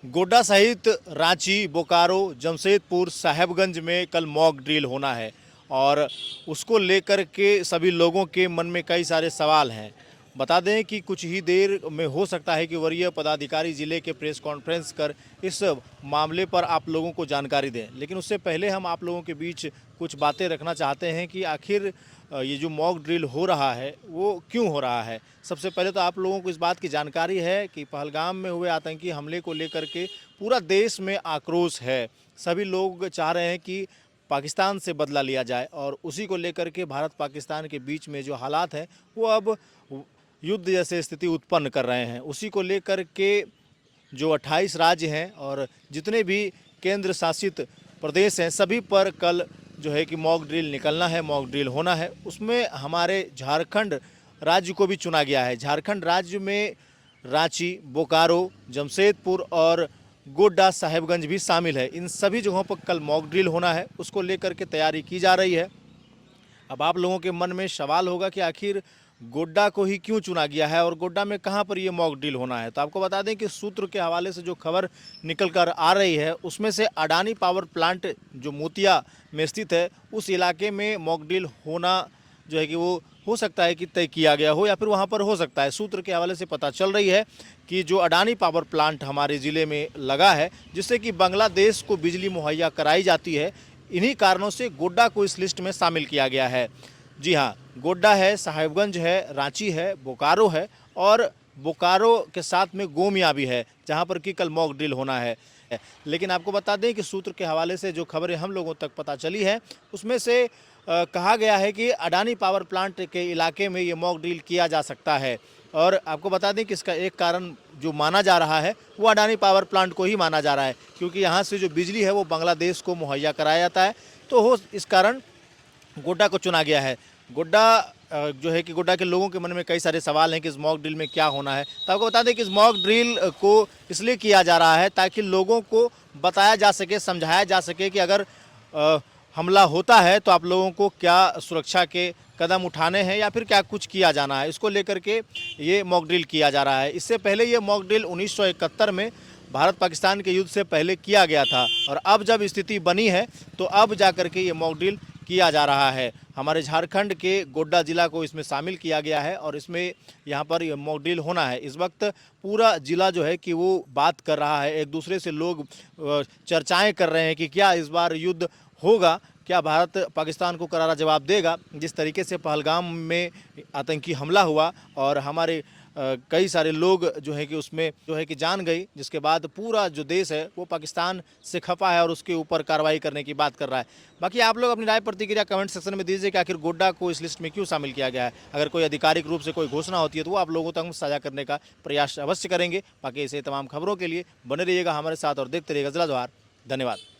गोड्डा सहित रांची, बोकारो, जमशेदपुर, साहेबगंज में कल मॉक ड्रिल होना है और उसको लेकर के सभी लोगों के मन में कई सारे सवाल हैं। बता दें कि कुछ ही देर में हो सकता है कि वरीय पदाधिकारी ज़िले के प्रेस कॉन्फ्रेंस कर इस मामले पर आप लोगों को जानकारी दें। लेकिन उससे पहले हम आप लोगों के बीच कुछ बातें रखना चाहते हैं कि आखिर ये जो मॉक ड्रिल हो रहा है वो क्यों हो रहा है। सबसे पहले तो आप लोगों को इस बात की जानकारी है कि पहलगाम में हुए आतंकी हमले को लेकर के पूरा देश में आक्रोश है। सभी लोग चाह रहे हैं कि पाकिस्तान से बदला लिया जाए और उसी को लेकर के भारत पाकिस्तान के बीच में जो हालात हैं वो अब युद्ध जैसे स्थिति उत्पन्न कर रहे हैं। उसी को लेकर के जो 28 राज्य हैं और जितने भी केंद्र शासित प्रदेश हैं सभी पर कल जो है कि मॉक ड्रिल निकलना है, मॉक ड्रिल होना है। उसमें हमारे झारखंड राज्य को भी चुना गया है। झारखंड राज्य में रांची, बोकारो, जमशेदपुर और गोड्डा, साहेबगंज भी शामिल है। इन सभी जगहों पर कल मॉक ड्रिल होना है, उसको लेकर के तैयारी की जा रही है। अब आप लोगों के मन में सवाल होगा कि आखिर गोड्डा को ही क्यों चुना गया है और गोड्डा में कहां पर ये मॉक ड्रिल होना है। तो आपको बता दें कि सूत्र के हवाले से जो खबर निकल कर आ रही है उसमें से अडानी पावर प्लांट जो मोतिया में स्थित है उस इलाके में मॉक ड्रिल होना जो है कि वो हो सकता है कि तय किया गया हो या फिर वहाँ पर हो सकता है। सूत्र के हवाले से पता चल रही है कि जो अडानी पावर प्लांट हमारे ज़िले में लगा है जिससे कि बांग्लादेश को बिजली मुहैया कराई जाती है, इन्हीं कारणों से गोड्डा को इस लिस्ट में शामिल किया गया है। जी हाँ, गोड्डा है, साहेबगंज है, रांची है, बोकारो है और बोकारो के साथ में गोमिया भी है जहाँ पर कि कल मॉक ड्रिल होना है। लेकिन आपको बता दें कि सूत्र के हवाले से जो खबरें हम लोगों तक पता चली है उसमें से कहा गया है कि अडानी पावर प्लांट के इलाके में ये मॉक ड्रिल किया जा सकता है। और आपको बता दें कि इसका एक कारण जो माना जा रहा है वो अडानी पावर प्लांट को ही माना जा रहा है, क्योंकि यहाँ से जो बिजली है वो बांग्लादेश को मुहैया कराया जाता है। तो हो इस कारण गोड्डा को चुना गया है। गोड्डा जो है कि गोड्डा के लोगों के मन में कई सारे सवाल हैं कि इस मॉक ड्रिल में क्या होना है। तो आपको बता दें कि इस मॉक ड्रिल को इसलिए किया जा रहा है ताकि लोगों को बताया जा सके, समझाया जा सके कि अगर हमला होता है तो आप लोगों को क्या सुरक्षा के कदम उठाने हैं या फिर क्या कुछ किया जाना है। इसको लेकर के ये मॉक ड्रिल किया जा रहा है। इससे पहले ये मॉक ड्रिल 1971 में भारत पाकिस्तान के युद्ध से पहले किया गया था और अब जब स्थिति बनी है तो अब जा कर के ये मॉक ड्रिल किया जा रहा है। हमारे झारखंड के गोड्डा ज़िला को इसमें शामिल किया गया है और इसमें यहाँ पर ये मॉक ड्रिल होना है। इस वक्त पूरा ज़िला जो है कि वो बात कर रहा है, एक दूसरे से लोग चर्चाएं कर रहे हैं कि क्या इस बार युद्ध होगा, क्या भारत पाकिस्तान को करारा जवाब देगा। जिस तरीके से पहलगाम में आतंकी हमला हुआ और हमारे कई सारे लोग जो है कि उसमें जो है कि जान गई, जिसके बाद पूरा जो देश है वो पाकिस्तान से खफा है और उसके ऊपर कार्रवाई करने की बात कर रहा है। बाकी आप लोग अपनी राय प्रतिक्रिया कमेंट सेक्शन में दीजिए कि आखिर गोड्डा को इस लिस्ट में क्यों शामिल किया गया है। अगर कोई आधिकारिक रूप से कोई घोषणा होती है तो वो आप लोगों तक साझा करने का प्रयास अवश्य करेंगे। बाकी ऐसे तमाम खबरों के लिए बने रहिएगा हमारे साथ और देखते रहिएगा जिला जवाहर। धन्यवाद।